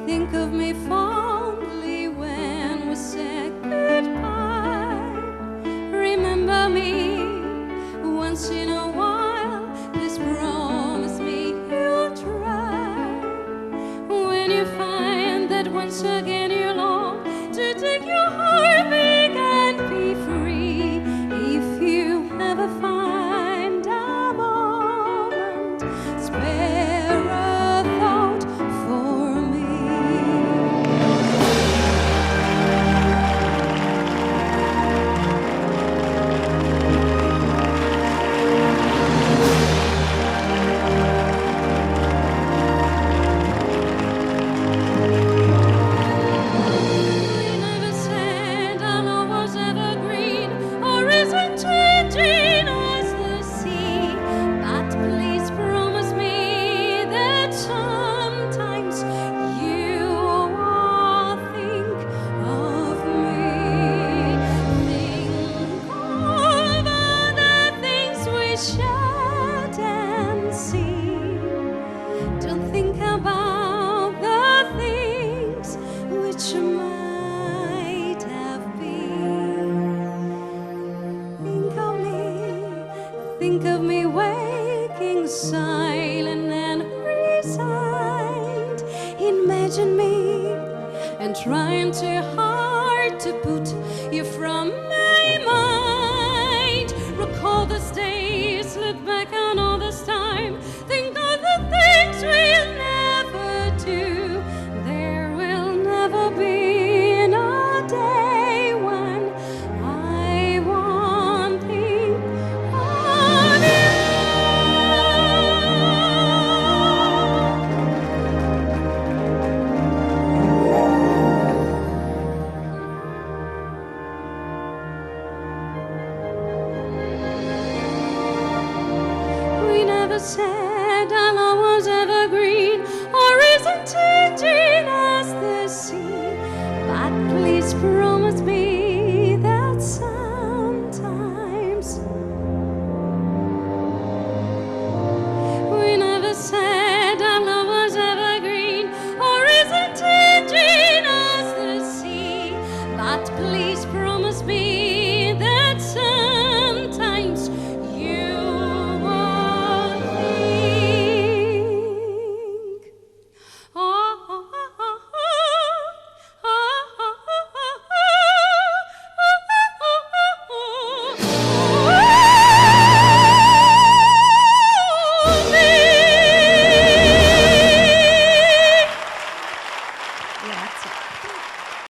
Think of me fondly when we said goodbye. Remember me once in a while. Please promise me you'll try. When you find that once again you long to take your heart big and be free. If you ever find a moment, spare a thought for me. Think of me waking silent and resigned. Imagine me and trying too hard to put you from my mind. Recall those days, look back on all this time. Think of the things we'll never do. There will never be a day when I won't think of you. We never said